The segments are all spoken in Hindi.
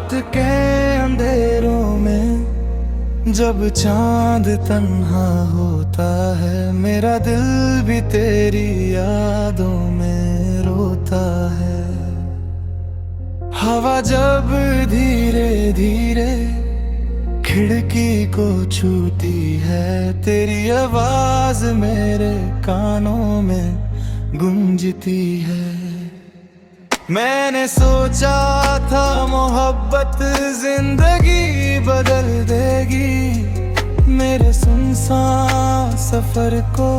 रात के अंधेरों में जब चांद तन्हा होता है, मेरा दिल भी तेरी यादों में रोता है। हवा जब धीरे धीरे खिड़की को छूती है, तेरी आवाज मेरे कानों में गूंजती है। मैंने सोचा था मोहब्बत जिंदगी बदल देगी, मेरे सुनसान सफर को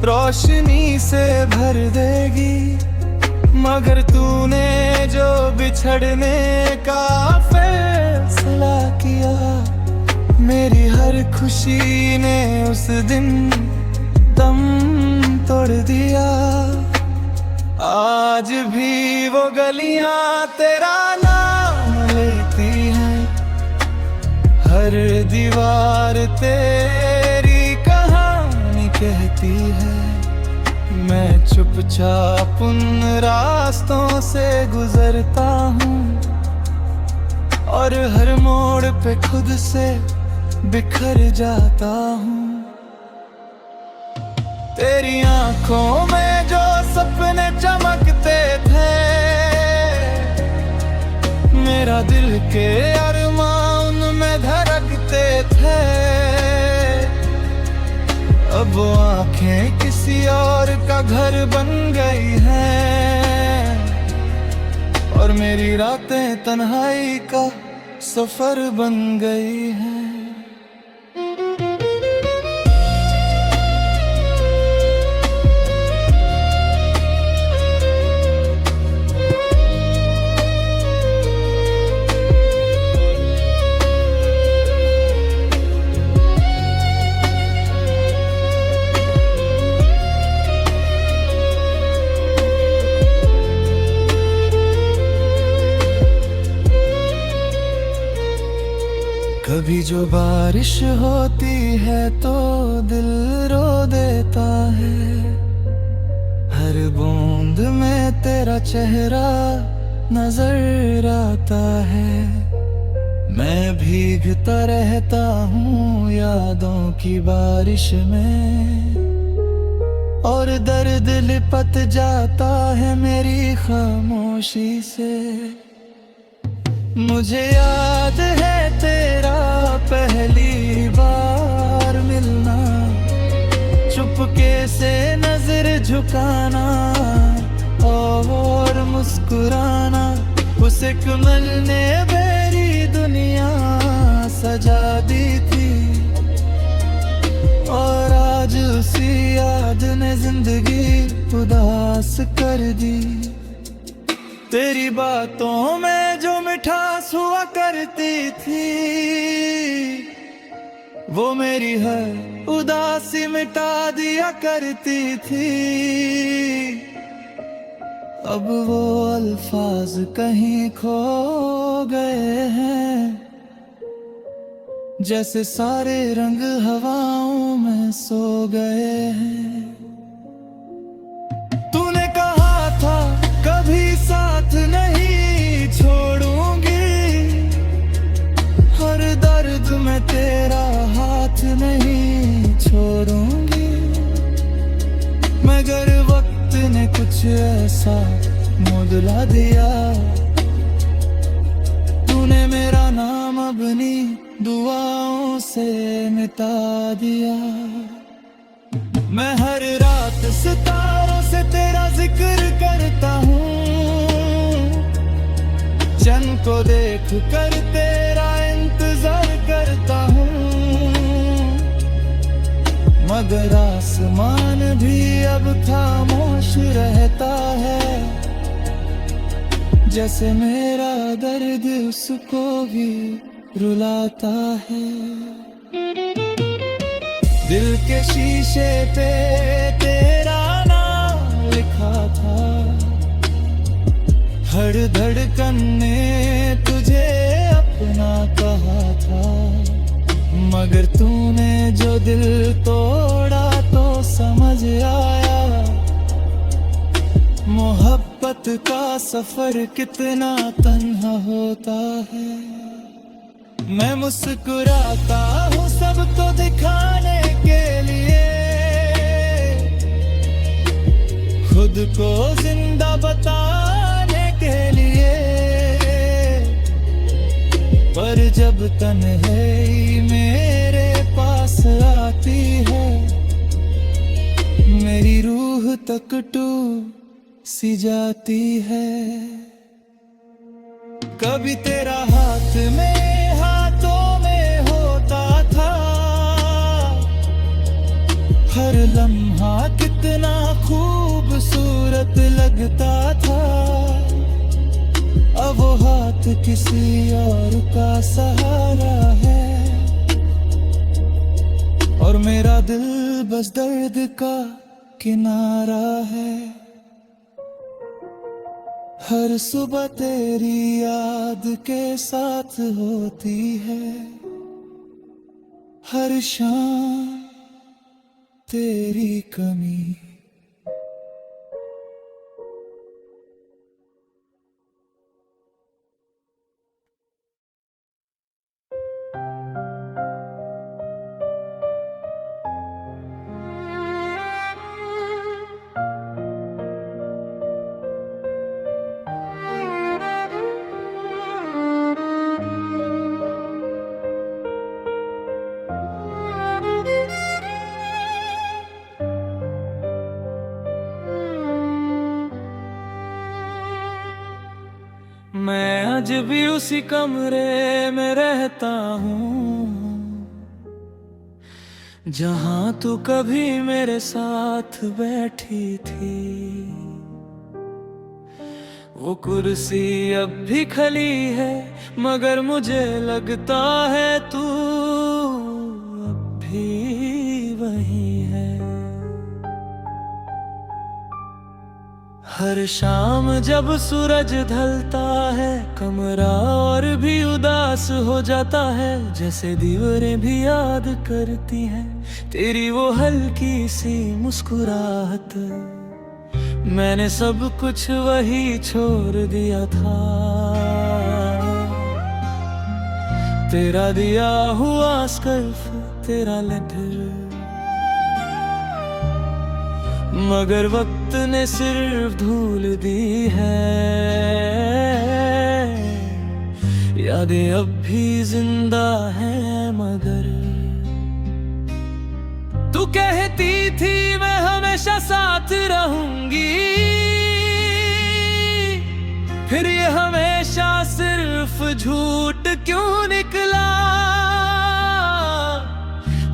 रोशनी से भर देगी। मगर तूने जो बिछड़ने का फैसला किया, मेरी हर खुशी ने उस दिन दम तोड़ दिया। आज भी वो गलियां तेरा नाम लेती हैं, हर दीवार तेरी कहानी कहती है। मैं चुपचाप उन रास्तों से गुजरता हूँ और हर मोड़ पे खुद से बिखर जाता हूँ। तेरी आंखों में जो सपने चमकते थे, मेरा दिल के अरमां उनमें धड़कते थे। अब वो आंखें किसी और का घर बन गई हैं और मेरी रातें तन्हाई का सफर बन गई हैं। कभी जो बारिश होती है तो दिल रो देता है, हर बूंद में तेरा चेहरा नजर आता है। मैं भीगता रहता हूँ यादों की बारिश में और दर्द लिपट जाता है मेरी खामोशी से। मुझे याद है तेरा पहली बार मिलना, चुपके से नजर झुकाना और मुस्कुराना। उस एक पल ने मेरी दुनिया सजा दी थी और आज उसी याद ने जिंदगी उदास कर दी। तेरी बातों में जो मिठास हुआ करती थी, वो मेरी हर उदासी मिटा दिया करती थी। अब वो अल्फाज कहीं खो गए हैं, जैसे सारे रंग हवाओं में सो गए हैं। तूने कहा था कभी साथ नहीं छोड़ूंगी, हर दर्द में तेरा हाथ नहीं छोड़ूंगी। मगर वक्त ने कुछ ऐसा मुदला दिया, तूने मेरा नाम अपनी दुआओं से मिटा दिया। मैं हर रात सितारों से तेरा जिक्र करता हूँ, चंद को देख कर तेरा इंतजार करता हूँ। मगर आसमान भी अब खामोश रहता है, जैसे मेरा दर्द उसको भी रुलाता है। दिल के शीशे पे तेरा नाम लिखा था, हर धड़कन ने तुझे अपना कहा था। मगर तूने जो दिल तोड़ा तो समझ आया, मोहब्बत मोहब्बत का सफर कितना तन्हा होता है। मैं मुस्कुराता हूँ सबको दिखाने के लिए, खुद को जिंदा बताने के लिए। पर जब तन्हाई मेरे पास आती है, मेरी रूह तक टूट सी जाती है। कभी तेरा हाथ में हाथों में होता था, हर लम्हा कितना खूबसूरत लगता था। अब वो हाथ किसी और का सहारा है, और मेरा दिल बस दर्द का किनारा है। हर सुबह तेरी याद के साथ होती है, हर शाम तेरी कमी। मैं आज भी उसी कमरे में रहता हूँ, जहाँ तू कभी मेरे साथ बैठी थी। वो कुर्सी अब भी खाली है, मगर मुझे लगता है तू अब भी वही है। हर शाम जब सूरज ढलता है, कमरा और भी उदास हो जाता है। जैसे दीवारें भी याद करती हैं तेरी वो हल्की सी मुस्कुराहट। मैंने सब कुछ वही छोड़ दिया था, तेरा दिया हुआ स्कार्फ, तेरा लेटर। मगर वक्त ने सिर्फ धूल दी है, यादें अब भी जिंदा हैं। मगर तू कहती थी मैं हमेशा साथ रहूंगी, फिर ये हमेशा सिर्फ झूठ क्यों निकला।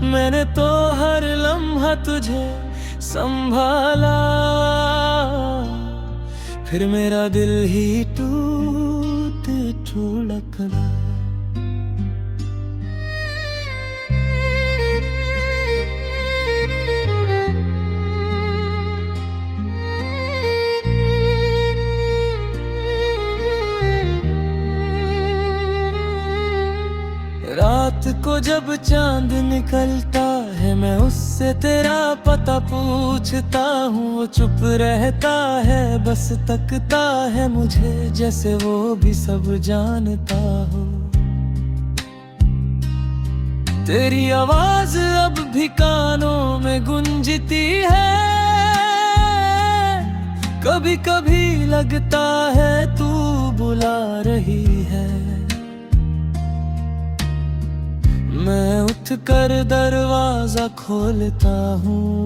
मैंने तो हर लम्हा तुझे संभाला, फिर मेरा दिल ही टूट धड़कना। रात को जब चांद निकलता है, मैं उससे तेरा पता पूछता हूँ। वो चुप रहता है, बस तकता है मुझे, जैसे वो भी सब जानता हो। तेरी आवाज अब भी कानों में गूंजती है, कभी कभी लगता है तू बुला रही है। मैं उठकर दरवाजा खोलता हूँ,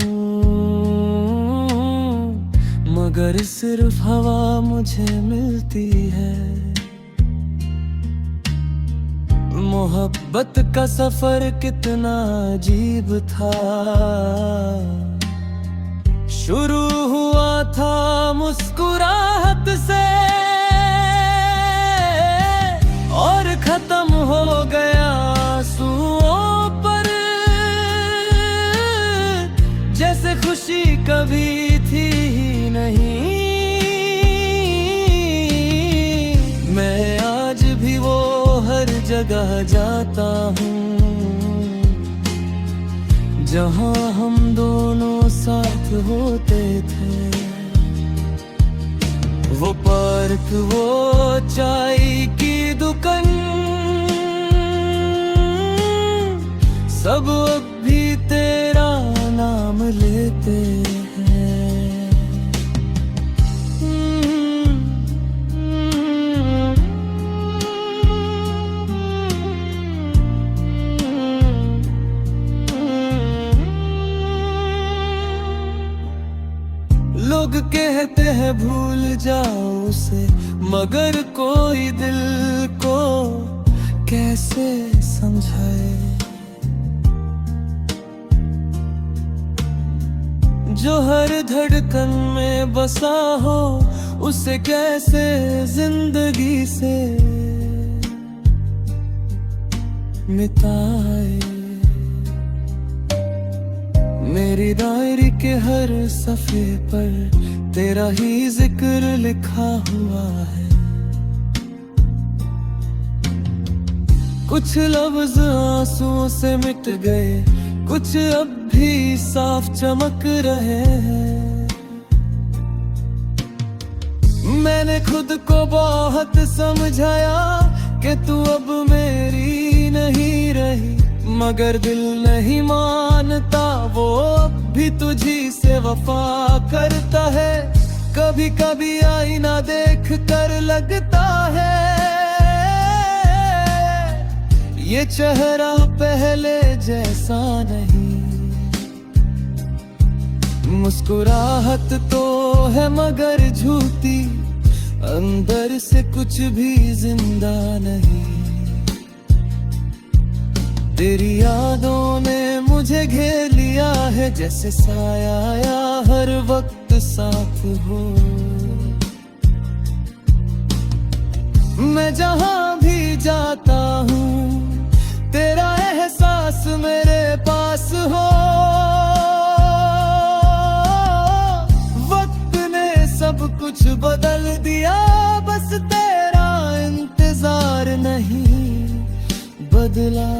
मगर सिर्फ हवा मुझे मिलती है। मोहब्बत का सफर कितना अजीब था, शुरू हुआ था मुस्कुराहट से, और खत्म हो गया आंसुओं पर। जैसे खुशी कभी थी ही नहीं। मैं आज भी वो हर जगह जाता हूँ, जहाँ हम दोनों साथ होते थे। वो पार्क, वो चाय की दुकान, सब अब भी तेरा नाम लेते हैं। लोग कहते हैं भूल जाओ उसे, मगर कोई दिल को कैसे समझाए। जो हर धड़कन में बसा हो, उसे कैसे जिंदगी से मिटाए। मेरी डायरी के हर सफ़े पर तेरा ही जिक्र लिखा हुआ है। कुछ लफ्ज आंसुओं से मिट गए, कुछ अब भी साफ चमक रहे हैं। मैंने खुद को बहुत समझाया कि तू अब मेरी नहीं रही, मगर दिल नहीं मानता, वो अब भी तुझी से वफा करता है। कभी कभी आईना देख कर लगता है ये चेहरा पहले जैसा नहीं। मुस्कुराहट तो है मगर झूठी, अंदर से कुछ भी जिंदा नहीं। तेरी यादों ने मुझे घेर लिया है, जैसे साया या हर वक्त साथ हो। मैं जहां भी जाता हूँ, तेरा एहसास मेरे पास हो। वक्त ने सब कुछ बदल दिया, बस तेरा इंतजार नहीं बदला।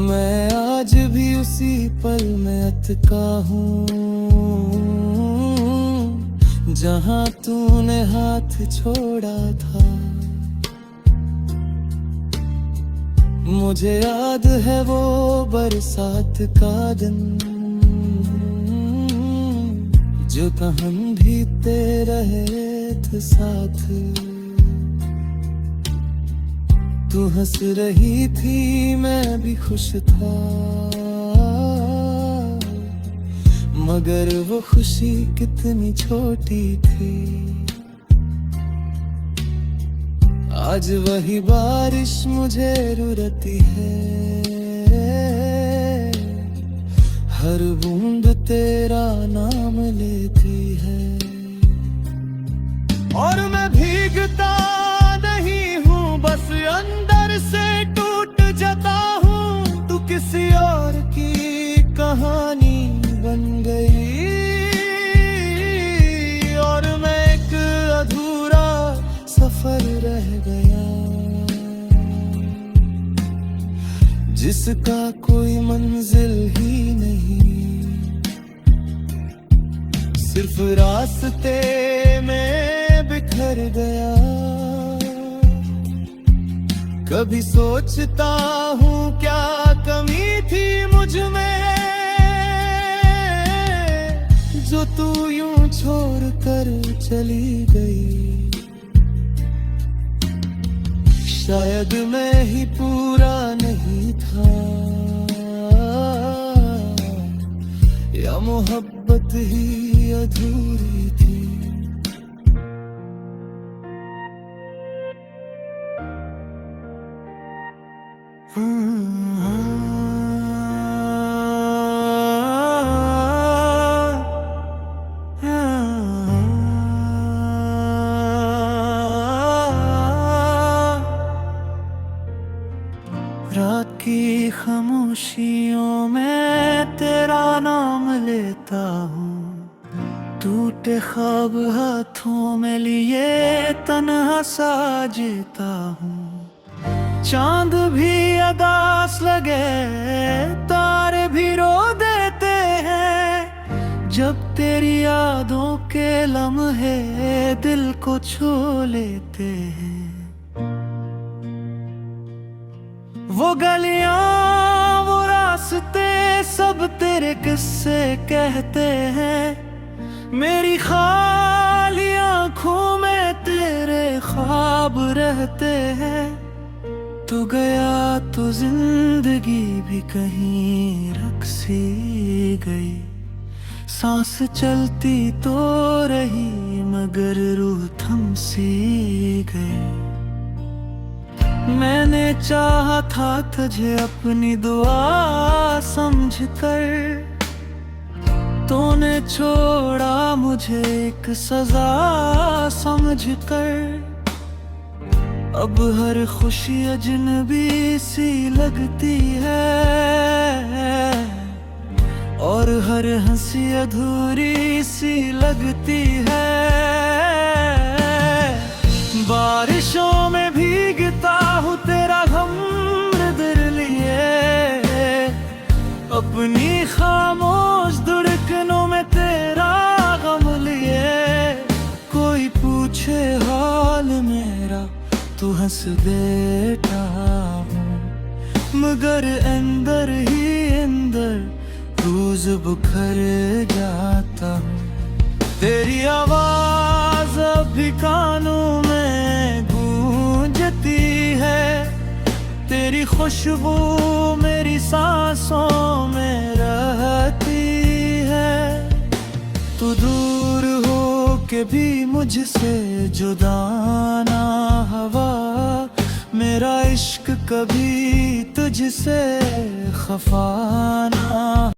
मैं आज भी उसी पल में अटका हूँ, जहाँ तूने हाथ छोड़ा था। मुझे याद है वो बरसात का दिन, जो हम भीगते रहे थे साथ। तू हंस रही थी, मैं भी खुश था, मगर वो खुशी कितनी छोटी थी। आज वही बारिश मुझे रुलाती है, हर बूंद तेरा नाम लेती है। और मैं भीगता नहीं हूँ, बस अंदर से टूट जाता हूँ। तू किसी और की कहानी बन गई, और मैं एक अधूरा सफर रह गया, जिसका कोई मंजिल ही नहीं। सिर्फ रास्ते में बिखर गया। कभी सोचता हूँ क्या कमी थी मुझ में, जो तू यूं छोड़ कर चली गई। शायद मैं ही पूरा नहीं था, या मोहब्बत ही अधूरी थी। रात की खामोशियों में तेरा नाम लेता हूँ। टूटे ख्वाब हाथों में लिए तन्हा सा जीता हूँ। चांद भी अदास लगे, तारे भी रो देते हैं, जब तेरी यादों के लम्हे दिल को छू लेते हैं, वो गलियां वो रास्ते सब तेरे किस्से कहते हैं। मेरी खाली आँखों में तेरे ख्वाब रहते हैं। तू गया तो जिंदगी भी कहीं रख सी गई, सांस चलती तो रही मगर रूह थम सी गई। मैंने चाहा था तुझे अपनी दुआ समझकर, तूने छोड़ा मुझे एक सजा समझकर। अब हर खुशी अजनबी सी लगती है और हर हंसी अधूरी सी लगती है। बारिशों में भीगता हूँ तेरा गम दिल लिए, अपनी खामोश धड़कनों में तेरा गम लिए। कोई पूछे हाल मेरा तो हंस देता हूँ, मगर अंदर ही अंदर रोज बुखर जाता हूँ। तेरी आवाज अभी कानों में गूंजती है, तेरी खुशबू मेरी सांसों में रहती है। तू दूर हो के भी मुझसे जुदा ना हवा, मेरा इश्क कभी तुझसे खफा ना।